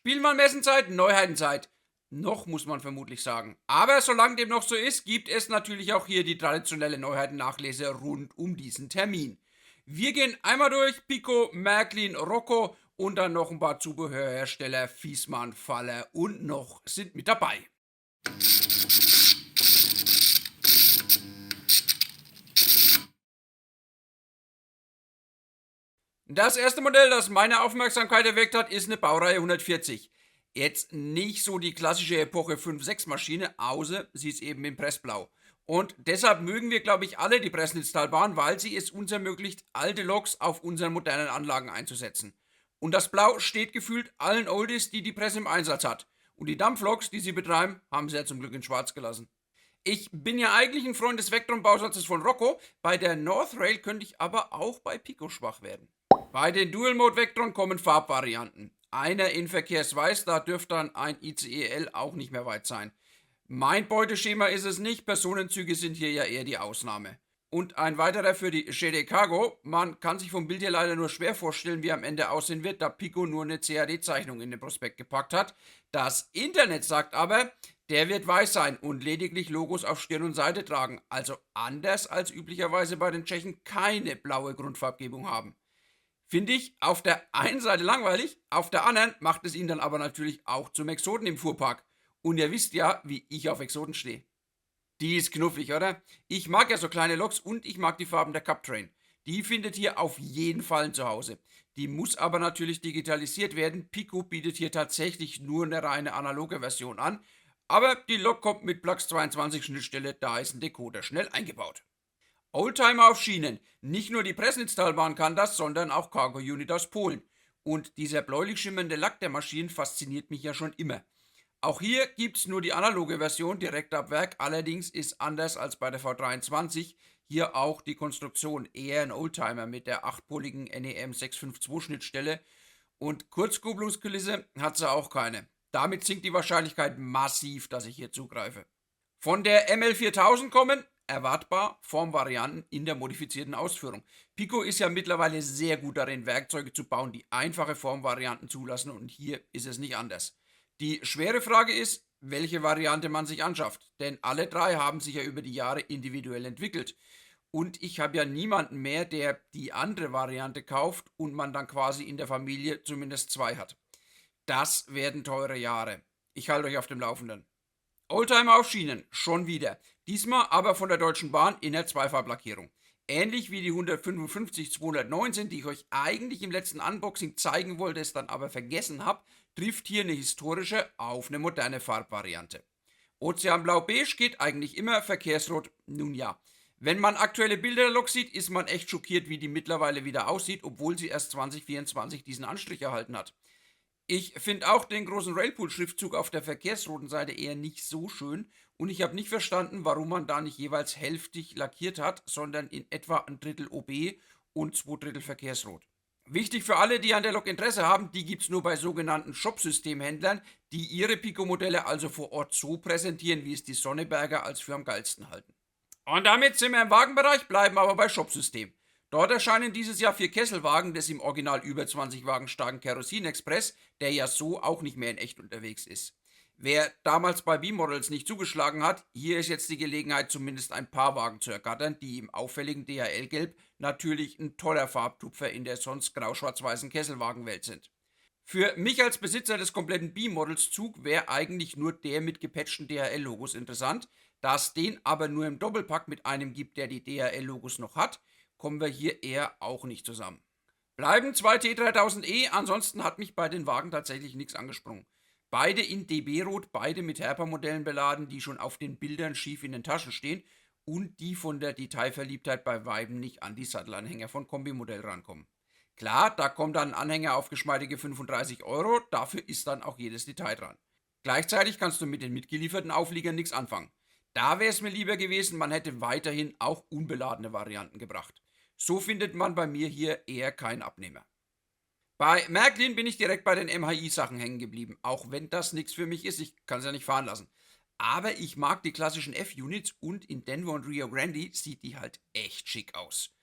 Spielmannmessenzeit, Neuheitenzeit. Noch muss man vermutlich sagen. Aber solange dem noch so ist, gibt es natürlich auch hier die traditionelle Neuheiten-Nachlese rund um diesen Termin. Wir gehen einmal durch Pico, Märklin, Rocco und dann noch ein paar Zubehörhersteller, Fiesmann, Faller und noch sind mit dabei. Das erste Modell, das meine Aufmerksamkeit erweckt hat, ist eine Baureihe 140. Jetzt nicht so die klassische Epoche 5-6 Maschine, außer sie ist eben in Pressblau. Und deshalb mögen wir, glaube ich, alle die Pressnitztalbahn, weil sie es uns ermöglicht, alte Loks auf unseren modernen Anlagen einzusetzen. Und das Blau steht gefühlt allen Oldies, die die Presse im Einsatz hat. Und die Dampfloks, die sie betreiben, haben sie ja zum Glück in Schwarz gelassen. Ich bin ja eigentlich ein Freund des Vectron-Bausatzes von Rocco, bei der North Rail könnte ich aber auch bei Pico schwach werden. Bei den Dual-Mode-Vectron kommen Farbvarianten. Einer in Verkehrsweiß, da dürfte dann ein ICE-L auch nicht mehr weit sein. Mein Beuteschema ist es nicht, Personenzüge sind hier ja eher die Ausnahme. Und ein weiterer für die GD Cargo. Man kann sich vom Bild hier leider nur schwer vorstellen, wie am Ende aussehen wird, da Pico nur eine CAD-Zeichnung in den Prospekt gepackt hat. Das Internet sagt aber, der wird weiß sein und lediglich Logos auf Stirn und Seite tragen. Also anders als üblicherweise bei den Tschechen keine blaue Grundfarbgebung haben. Finde ich auf der einen Seite langweilig, auf der anderen macht es ihn dann aber natürlich auch zum Exoten im Fuhrpark. Und ihr wisst ja, wie ich auf Exoten stehe. Die ist knuffig, oder? Ich mag ja so kleine Loks und ich mag die Farben der Cup Train. Die findet hier auf jeden Fall ein Zuhause. Die muss aber natürlich digitalisiert werden. Pico bietet hier tatsächlich nur eine reine analoge Version an. Aber die Lok kommt mit Plux 22 Schnittstelle, da ist ein Decoder schnell eingebaut. Oldtimer auf Schienen. Nicht nur die Pressnitztalbahn kann das, sondern auch Cargo Unit aus Polen. Und dieser bläulich schimmernde Lack der Maschinen fasziniert mich ja schon immer. Auch hier gibt es nur die analoge Version direkt ab Werk, allerdings ist anders als bei der V23 hier auch die Konstruktion eher ein Oldtimer mit der 8-poligen NEM 652 Schnittstelle und Kurzkupplungskulisse hat sie auch keine. Damit sinkt die Wahrscheinlichkeit massiv, dass ich hier zugreife. Von der ML4000 kommen erwartbar Formvarianten in der modifizierten Ausführung. Pico ist ja mittlerweile sehr gut darin, Werkzeuge zu bauen, die einfache Formvarianten zulassen und hier ist es nicht anders. Die schwere Frage ist, welche Variante man sich anschafft, denn alle drei haben sich ja über die Jahre individuell entwickelt. Und ich habe ja niemanden mehr, der die andere Variante kauft und man dann quasi in der Familie zumindest zwei hat. Das werden teure Jahre. Ich halte euch auf dem Laufenden. Oldtimer auf Schienen, schon wieder. Diesmal aber von der Deutschen Bahn in der Zweifarblackierung. Ähnlich wie die 155 219, die ich euch eigentlich im letzten Unboxing zeigen wollte, es dann aber vergessen habe, trifft hier eine historische auf eine moderne Farbvariante. Ozeanblau-Beige geht eigentlich immer, Verkehrsrot, nun ja. Wenn man aktuelle Bilder der Lok sieht, ist man echt schockiert, wie die mittlerweile wieder aussieht, obwohl sie erst 2024 diesen Anstrich erhalten hat. Ich finde auch den großen Railpool-Schriftzug auf der Verkehrsrotenseite eher nicht so schön und ich habe nicht verstanden, warum man da nicht jeweils hälftig lackiert hat, sondern in etwa ein Drittel OB und zwei Drittel Verkehrsrot. Wichtig für alle, die an der Lok Interesse haben, die gibt es nur bei sogenannten Shop-Systemhändlern, die ihre Pico-Modelle also vor Ort so präsentieren, wie es die Sonneberger als für am geilsten halten. Und damit sind wir im Wagenbereich, bleiben aber bei Shop-System. Dort erscheinen dieses Jahr 4 Kesselwagen des im Original über 20 Wagen starken Kerosin-Express, der ja so auch nicht mehr in echt unterwegs ist. Wer damals bei B-Models nicht zugeschlagen hat, hier ist jetzt die Gelegenheit, zumindest ein paar Wagen zu ergattern, die im auffälligen DHL-Gelb natürlich ein toller Farbtupfer in der sonst grau-schwarz-weißen Kesselwagenwelt sind. Für mich als Besitzer des kompletten B-Models Zug wäre eigentlich nur der mit gepatchten DHL-Logos interessant. Da es den aber nur im Doppelpack mit einem gibt, der die DHL-Logos noch hat, kommen wir hier eher auch nicht zusammen. Bleiben zwei T3000E, ansonsten hat mich bei den Wagen tatsächlich nichts angesprungen. Beide in DB-Rot, beide mit Herper-Modellen beladen, die schon auf den Bildern schief in den Taschen stehen und die von der Detailverliebtheit bei Weiben nicht an die Sattelanhänger von Kombimodell rankommen. Klar, da kommt dann ein Anhänger auf geschmeidige 35 Euro, dafür ist dann auch jedes Detail dran. Gleichzeitig kannst du mit den mitgelieferten Aufliegern nichts anfangen. Da wäre es mir lieber gewesen, man hätte weiterhin auch unbeladene Varianten gebracht. So findet man bei mir hier eher keinen Abnehmer. Bei Märklin bin ich direkt bei den MHI-Sachen hängen geblieben, auch wenn das nichts für mich ist, ich kann es ja nicht fahren lassen. Aber ich mag die klassischen F-Units und in Denver und Rio Grande sieht die halt echt schick aus.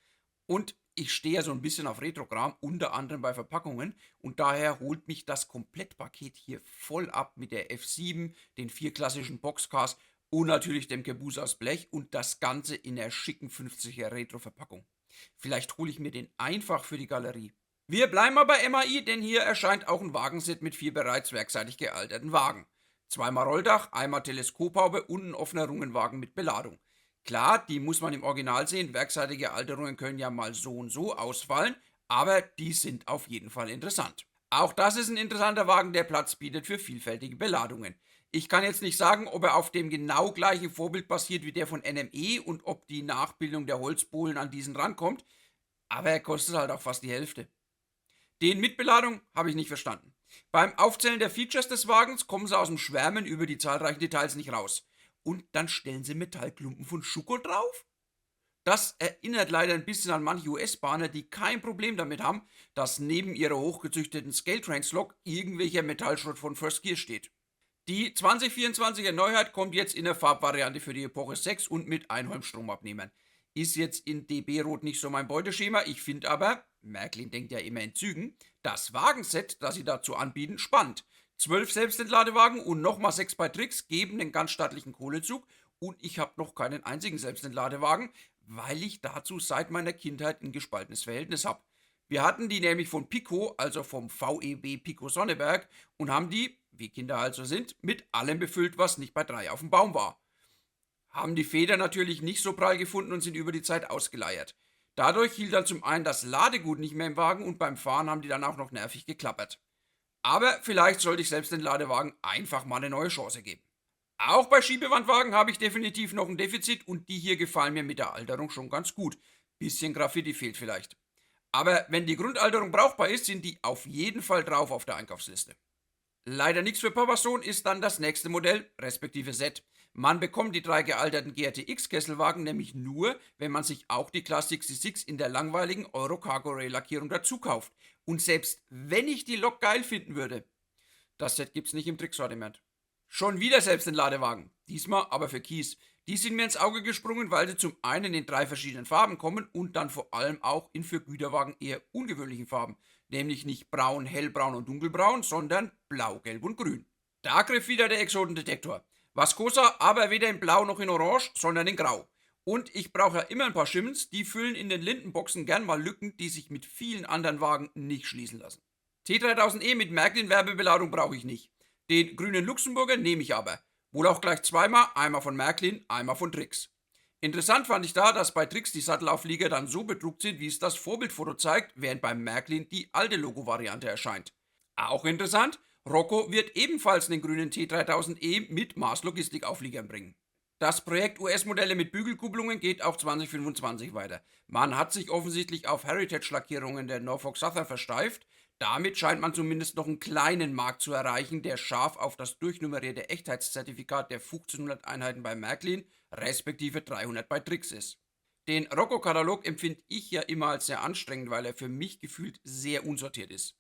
Und Ich stehe ja so ein bisschen auf Retrokram, unter anderem bei Verpackungen, und daher holt mich das Komplettpaket hier voll ab mit der F7, den 4 klassischen Boxcars und natürlich dem Caboose aus Blech und das Ganze in der schicken 50er Retro-Verpackung. Vielleicht hole ich mir den einfach für die Galerie. Wir bleiben mal bei MAI, denn hier erscheint auch ein Wagenset mit 4 bereits werkseitig gealterten Wagen. Zweimal Rolldach, einmal Teleskophaube und ein offener Rungenwagen mit Beladung. Klar, die muss man im Original sehen, werkseitige Alterungen können ja mal so und so ausfallen, aber die sind auf jeden Fall interessant. Auch das ist ein interessanter Wagen, der Platz bietet für vielfältige Beladungen. Ich kann jetzt nicht sagen, ob er auf dem genau gleichen Vorbild basiert wie der von NME und ob die Nachbildung der Holzbohlen an diesen rankommt, aber er kostet halt auch fast die Hälfte. Den mit Beladung habe ich nicht verstanden. Beim Aufzählen der Features des Wagens kommen sie aus dem Schwärmen über die zahlreichen Details nicht raus. Und dann stellen sie Metallklumpen von Schuko drauf? Das erinnert leider ein bisschen an manche US-Bahner, die kein Problem damit haben, dass neben ihrer hochgezüchteten Scale-Trains-Lok irgendwelcher Metallschrott von First Gear steht. Die 2024er Neuheit kommt jetzt in der Farbvariante für die Epoche 6 und mit Einholmstromabnehmern. Ist jetzt in DB-Rot nicht so mein Beuteschema, ich finde aber, Märklin denkt ja immer in Zügen, das Wagenset, das sie dazu anbieten, spannend. 12 Selbstentladewagen und nochmal 6 bei Trix geben den ganz stattlichen Kohlezug und ich habe noch keinen einzigen Selbstentladewagen, weil ich dazu seit meiner Kindheit ein gespaltenes Verhältnis habe. Wir hatten die nämlich von Pico, also vom VEB Pico Sonneberg, und haben die, wie Kinder also sind, mit allem befüllt, was nicht bei 3 auf dem Baum war. Haben die Feder natürlich nicht so prall gefunden und sind über die Zeit ausgeleiert. Dadurch hielt dann zum einen das Ladegut nicht mehr im Wagen und beim Fahren haben die dann auch noch nervig geklappert. Aber vielleicht sollte ich selbst den Ladewagen einfach mal eine neue Chance geben. Auch bei Schiebewandwagen habe ich definitiv noch ein Defizit und die hier gefallen mir mit der Alterung schon ganz gut. Bisschen Graffiti fehlt vielleicht. Aber wenn die Grundalterung brauchbar ist, sind die auf jeden Fall drauf auf der Einkaufsliste. Leider nichts für Papason ist dann das nächste Modell, respektive Set. Man bekommt die 3 gealterten GRTX-Kesselwagen nämlich nur, wenn man sich auch die Class 66 in der langweiligen Euro Cargo Rail Lackierung dazu kauft. Und selbst wenn ich die Lok geil finden würde, das Set gibt's nicht im Tricksortiment. Schon wieder Selbstentladewagen, diesmal aber für Kies. Die sind mir ins Auge gesprungen, weil sie zum einen in 3 verschiedenen Farben kommen und dann vor allem auch in für Güterwagen eher ungewöhnlichen Farben. Nämlich nicht braun, hellbraun und dunkelbraun, sondern blau, gelb und grün. Da griff wieder der Exodendetektor. Vascosa aber weder in blau noch in orange, sondern in grau. Und ich brauche ja immer ein paar Schimmels, die füllen in den Lindenboxen gern mal Lücken, die sich mit vielen anderen Wagen nicht schließen lassen. T3000E mit Märklin-Werbebeladung brauche ich nicht. Den grünen Luxemburger nehme ich aber. Wohl auch gleich zweimal, einmal von Märklin, einmal von Trix. Interessant fand ich da, dass bei Trix die Sattelauflieger dann so bedruckt sind, wie es das Vorbildfoto zeigt, während beim Märklin die alte Logo-Variante erscheint. Auch interessant, Rocco wird ebenfalls den grünen T3000E mit Mars-Logistikaufliegern bringen. Das Projekt US-Modelle mit Bügelkupplungen geht auch 2025 weiter. Man hat sich offensichtlich auf Heritage-Lackierungen der Norfolk Southern versteift. Damit scheint man zumindest noch einen kleinen Markt zu erreichen, der scharf auf das durchnummerierte Echtheitszertifikat der 1500 Einheiten bei Märklin, respektive 300 bei Trix ist. Den Rocco-Katalog empfinde ich ja immer als sehr anstrengend, weil er für mich gefühlt sehr unsortiert ist.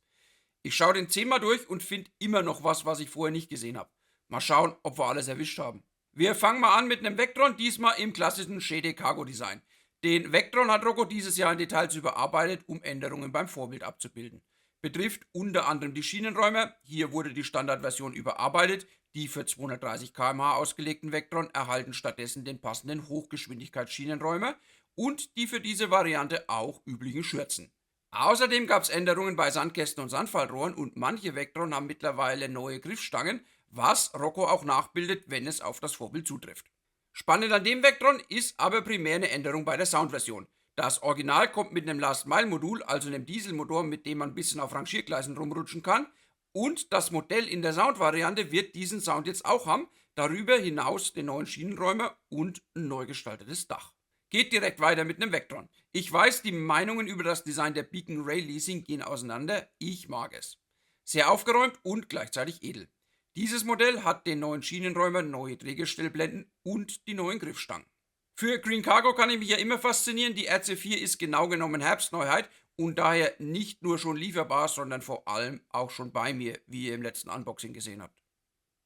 Ich schaue den 10-mal durch und finde immer noch was ich vorher nicht gesehen habe. Mal schauen, ob wir alles erwischt haben. Wir fangen mal an mit einem Vectron, diesmal im klassischen Shade Cargo Design. Den Vectron hat Rocco dieses Jahr in Details überarbeitet, um Änderungen beim Vorbild abzubilden. Betrifft unter anderem die Schienenräume. Hier wurde die Standardversion überarbeitet. Die für 230 km/h ausgelegten Vectron erhalten stattdessen den passenden Hochgeschwindigkeitsschienenräume und die für diese Variante auch üblichen Schürzen. Außerdem gab es Änderungen bei Sandkästen und Sandfallrohren und manche Vectron haben mittlerweile neue Griffstangen, was Rocco auch nachbildet, wenn es auf das Vorbild zutrifft. Spannend an dem Vectron ist aber primär eine Änderung bei der Soundversion. Das Original kommt mit einem Last-Mile-Modul, also einem Dieselmotor, mit dem man ein bisschen auf Rangiergleisen rumrutschen kann. Und das Modell in der Sound-Variante wird diesen Sound jetzt auch haben. Darüber hinaus den neuen Schienenräumer und ein neu gestaltetes Dach. Geht direkt weiter mit einem Vectron. Ich weiß, die Meinungen über das Design der Beacon Rail Leasing gehen auseinander. Ich mag es. Sehr aufgeräumt und gleichzeitig edel. Dieses Modell hat den neuen Schienenräumer, neue Drehgestellblenden und die neuen Griffstangen. Für Green Cargo kann ich mich ja immer faszinieren. Die RC4 ist genau genommen Herbstneuheit und daher nicht nur schon lieferbar, sondern vor allem auch schon bei mir, wie ihr im letzten Unboxing gesehen habt.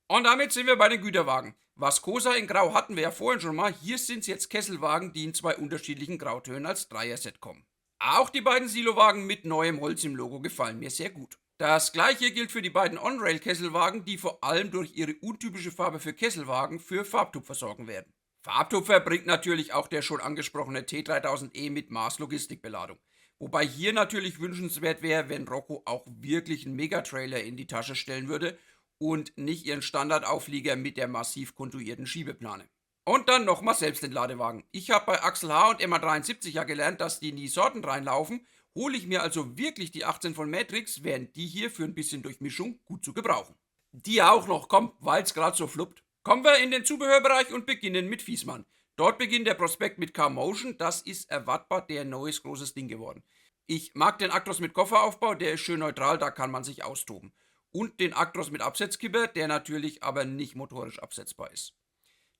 Und damit sind wir bei den Güterwagen. Vascosa in Grau hatten wir ja vorhin schon mal. Hier sind es jetzt Kesselwagen, die in 2 unterschiedlichen Grautönen als Dreier-Set kommen. Auch die beiden Silowagen mit neuem Holz im Logo gefallen mir sehr gut. Das gleiche gilt für die beiden On-Rail-Kesselwagen, die vor allem durch ihre untypische Farbe für Kesselwagen für Farbtupfer sorgen werden. Farbtupfer bringt natürlich auch der schon angesprochene T3000E mit Mars-Logistikbeladung. Wobei hier natürlich wünschenswert wäre, wenn Rocco auch wirklich einen Megatrailer in die Tasche stellen würde und nicht ihren Standardauflieger mit der massiv kontuierten Schiebeplane. Und dann nochmal Selbstentladewagen. Ich habe bei Axel H. und MA73 ja gelernt, dass die nie Sorten reinlaufen. Hole ich mir also wirklich die 18 von Matrix, wären die hier für ein bisschen Durchmischung gut zu gebrauchen. Die auch noch, komm, weil's gerade so fluppt. Kommen wir in den Zubehörbereich und beginnen mit Fiesmann. Dort beginnt der Prospekt mit Car-Motion, das ist erwartbar der neues großes Ding geworden. Ich mag den Actros mit Kofferaufbau, der ist schön neutral, da kann man sich austoben. Und den Actros mit Absetzkipper, der natürlich aber nicht motorisch absetzbar ist.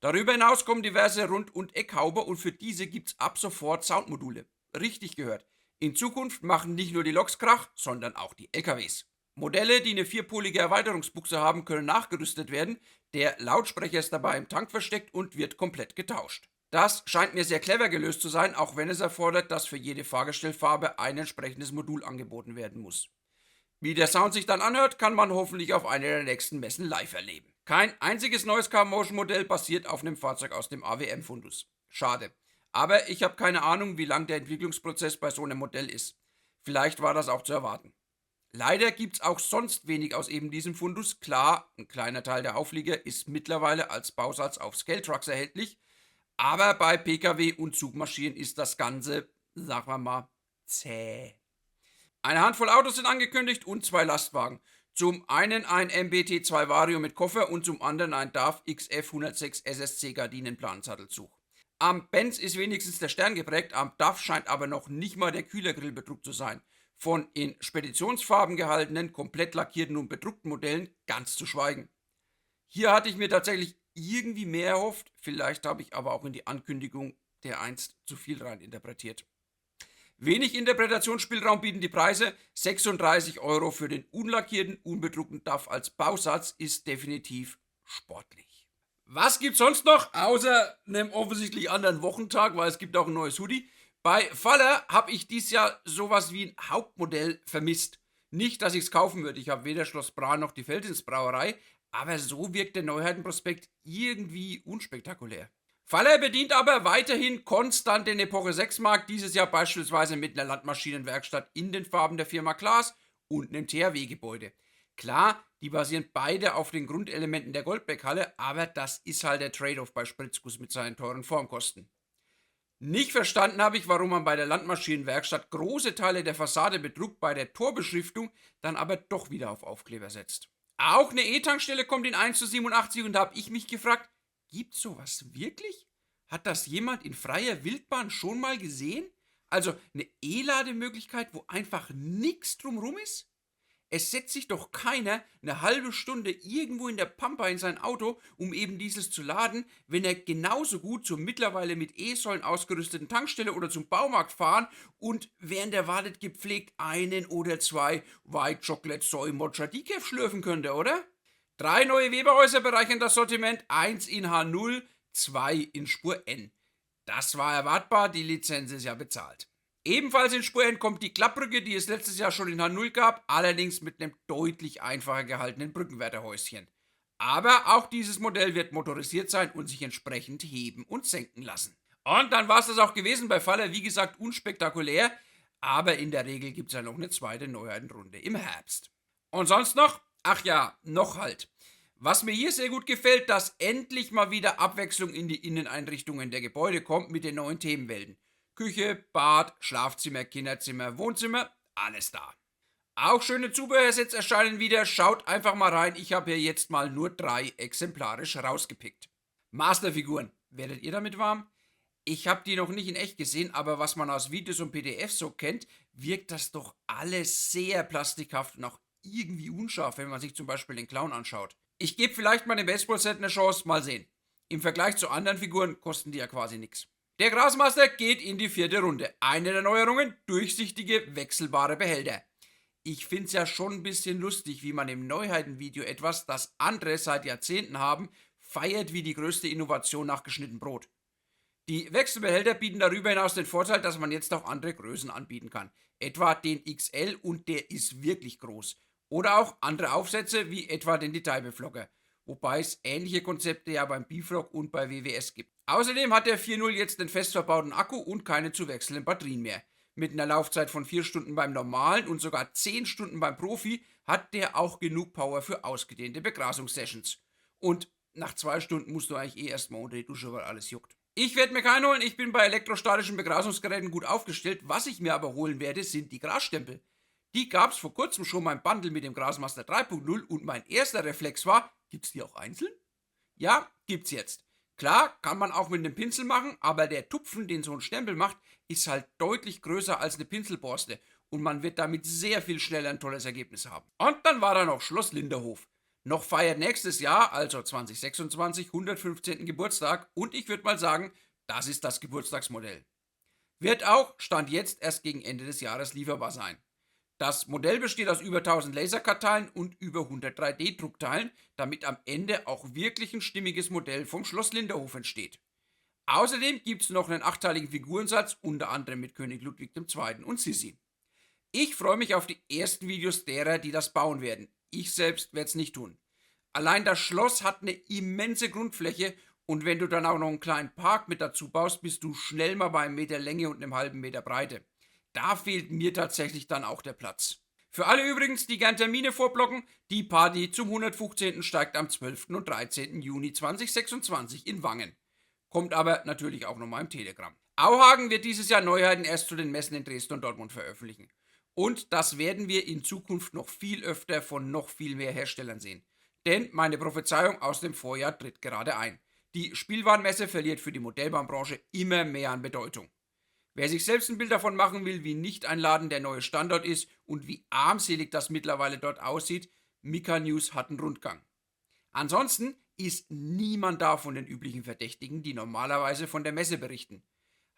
Darüber hinaus kommen diverse Rund- und Eckhauber und für diese gibt's ab sofort Soundmodule. Richtig gehört. In Zukunft machen nicht nur die Loks Krach, sondern auch die LKWs. Modelle, die eine vierpolige Erweiterungsbuchse haben, können nachgerüstet werden. Der Lautsprecher ist dabei im Tank versteckt und wird komplett getauscht. Das scheint mir sehr clever gelöst zu sein, auch wenn es erfordert, dass für jede Fahrgestellfarbe ein entsprechendes Modul angeboten werden muss. Wie der Sound sich dann anhört, kann man hoffentlich auf einer der nächsten Messen live erleben. Kein einziges neues Car-Motion-Modell basiert auf einem Fahrzeug aus dem AWM-Fundus. Schade. Aber ich habe keine Ahnung, wie lang der Entwicklungsprozess bei so einem Modell ist. Vielleicht war das auch zu erwarten. Leider gibt es auch sonst wenig aus eben diesem Fundus. Klar, ein kleiner Teil der Auflieger ist mittlerweile als Bausatz auf Scale-Trucks erhältlich, aber bei Pkw und Zugmaschinen ist das Ganze, sagen wir mal, zäh. Eine Handvoll Autos sind angekündigt und zwei Lastwagen. Zum einen ein MBT2 Vario mit Koffer und zum anderen ein DAF XF 106 SSC Gardinenplanensattelzug. Am Benz ist wenigstens der Stern geprägt, am DAF scheint aber noch nicht mal der Kühlergrillbedruck zu sein. Von in Speditionsfarben gehaltenen, komplett lackierten und bedruckten Modellen ganz zu schweigen. Hier hatte ich mir tatsächlich irgendwie mehr erhofft, vielleicht habe ich aber auch in die Ankündigung der einst zu viel rein interpretiert. Wenig Interpretationsspielraum bieten die Preise. 36 Euro für den unlackierten, unbedruckten DAF als Bausatz ist definitiv sportlich. Was gibt's sonst noch, außer einem offensichtlich anderen Wochentag, weil es gibt auch ein neues Hoodie. Bei Faller habe ich dieses Jahr sowas wie ein Hauptmodell vermisst. Nicht, dass ich es kaufen würde, ich habe weder Schloss Bra noch die Feldins-Brauerei, aber so wirkt der Neuheitenprospekt irgendwie unspektakulär. Faller bedient aber weiterhin konstant den Epoche 6 Markt, dieses Jahr beispielsweise mit einer Landmaschinenwerkstatt in den Farben der Firma Klaas und einem THW-Gebäude. Klar, die basieren beide auf den Grundelementen der Goldbeck-Halle, aber das ist halt der Trade-off bei Spritzguss mit seinen teuren Formkosten. Nicht verstanden habe ich, warum man bei der Landmaschinenwerkstatt große Teile der Fassade bedruckt, bei der Torbeschriftung dann aber doch wieder auf Aufkleber setzt. Auch eine E-Tankstelle kommt in 1:87 und da habe ich mich gefragt, gibt's sowas wirklich? Hat das jemand in freier Wildbahn schon mal gesehen? Also eine E-Lademöglichkeit, wo einfach nichts drumrum ist? Es setzt sich doch keiner eine halbe Stunde irgendwo in der Pampa in sein Auto, um eben dieses zu laden, wenn er genauso gut zur mittlerweile mit E-Säulen ausgerüsteten Tankstelle oder zum Baumarkt fahren und während er wartet gepflegt einen oder zwei White Chocolate Soy Mocha Decaf schlürfen könnte, oder? 3 neue Weberhäuser bereichern das Sortiment, 1 in H0, 2 in Spur N. Das war erwartbar, die Lizenz ist ja bezahlt. Ebenfalls in Spur N kommt die Klappbrücke, die es letztes Jahr schon in H0 gab, allerdings mit einem deutlich einfacher gehaltenen Brückenwärterhäuschen. Aber auch dieses Modell wird motorisiert sein und sich entsprechend heben und senken lassen. Und dann war es das auch gewesen bei Faller, wie gesagt, unspektakulär, aber in der Regel gibt es ja noch eine zweite Neuheitenrunde im Herbst. Und sonst noch? Ach ja, noch halt. Was mir hier sehr gut gefällt, dass endlich mal wieder Abwechslung in die Inneneinrichtungen der Gebäude kommt mit den neuen Themenwelten. Küche, Bad, Schlafzimmer, Kinderzimmer, Wohnzimmer, alles da. Auch schöne Zubehörsets erscheinen wieder, schaut einfach mal rein, ich habe hier jetzt mal nur 3 exemplarisch rausgepickt. Masterfiguren, werdet ihr damit warm? Ich habe die noch nicht in echt gesehen, aber was man aus Videos und PDFs so kennt, wirkt das doch alles sehr plastikhaft und auch irgendwie unscharf, wenn man sich zum Beispiel den Clown anschaut. Ich gebe vielleicht mal dem Baseball-Set eine Chance, mal sehen. Im Vergleich zu anderen Figuren kosten die ja quasi nichts. Der Grasmaster geht in die 4. Runde. Eine der Neuerungen, durchsichtige, wechselbare Behälter. Ich find's ja schon ein bisschen lustig, wie man im Neuheitenvideo etwas, das andere seit Jahrzehnten haben, feiert wie die größte Innovation nach geschnitten Brot. Die Wechselbehälter bieten darüber hinaus den Vorteil, dass man jetzt auch andere Größen anbieten kann. Etwa den XL und der ist wirklich groß. Oder auch andere Aufsätze wie etwa den Detailbeflocker. Wobei es ähnliche Konzepte ja beim Bifroc und bei WWS gibt. Außerdem hat der 4.0 jetzt den fest verbauten Akku und keine zu wechselnden Batterien mehr. Mit einer Laufzeit von 4 Stunden beim normalen und sogar 10 Stunden beim Profi hat der auch genug Power für ausgedehnte Begrasungssessions. Und nach 2 Stunden musst du eigentlich erstmal unter die Dusche, weil alles juckt. Ich werde mir keinen holen, ich bin bei elektrostatischen Begrasungsgeräten gut aufgestellt. Was ich mir aber holen werde, sind die Grasstempel. Die gab es vor kurzem schon beim Bundle mit dem Grasmaster 3.0 und mein erster Reflex war, gibt's die auch einzeln? Ja, gibt's jetzt. Klar, kann man auch mit einem Pinsel machen, aber der Tupfen, den so ein Stempel macht, ist halt deutlich größer als eine Pinselborste und man wird damit sehr viel schneller ein tolles Ergebnis haben. Und dann war da noch Schloss Linderhof. Noch feiert nächstes Jahr, also 2026, 115. Geburtstag und ich würde mal sagen, das ist das Geburtstagsmodell. Wird auch, Stand jetzt, erst gegen Ende des Jahres lieferbar sein. Das Modell besteht aus über 1000 Lasercut-Teilen und über 100 3D-Druckteilen, damit am Ende auch wirklich ein stimmiges Modell vom Schloss Linderhof entsteht. Außerdem gibt es noch einen achteiligen Figurensatz, unter anderem mit König Ludwig II. Und Sissi. Ich freue mich auf die ersten Videos derer, die das bauen werden. Ich selbst werde es nicht tun. Allein das Schloss hat eine immense Grundfläche und wenn du dann auch noch einen kleinen Park mit dazu baust, bist du schnell mal bei 1 Meter Länge und einem halben Meter Breite. Da fehlt mir tatsächlich dann auch der Platz. Für alle übrigens, die gern Termine vorblocken, die Party zum 115. steigt am 12. und 13. Juni 2026 in Wangen. Kommt aber natürlich auch nochmal im Telegram. Auhagen wird dieses Jahr Neuheiten erst zu den Messen in Dresden und Dortmund veröffentlichen. Und das werden wir in Zukunft noch viel öfter von noch viel mehr Herstellern sehen. Denn meine Prophezeiung aus dem Vorjahr tritt gerade ein. Die Spielwarenmesse verliert für die Modellbahnbranche immer mehr an Bedeutung. Wer sich selbst ein Bild davon machen will, wie nicht ein Laden der neue Standort ist und wie armselig das mittlerweile dort aussieht, Mika News hat einen Rundgang. Ansonsten ist niemand da von den üblichen Verdächtigen, die normalerweise von der Messe berichten.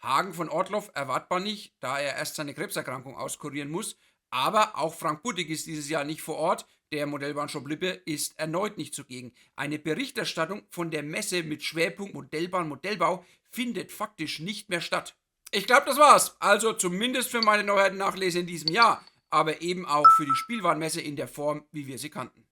Hagen von Ortloff erwartbar nicht, da er erst seine Krebserkrankung auskurieren muss, aber auch Frank Buttig ist dieses Jahr nicht vor Ort, der Modellbahnshop Lippe ist erneut nicht zugegen. Eine Berichterstattung von der Messe mit Schwerpunkt Modellbau findet faktisch nicht mehr statt. Ich glaube, das war's. Also zumindest für meine Neuheiten-Nachlese in diesem Jahr, aber eben auch für die Spielwarenmesse in der Form, wie wir sie kannten.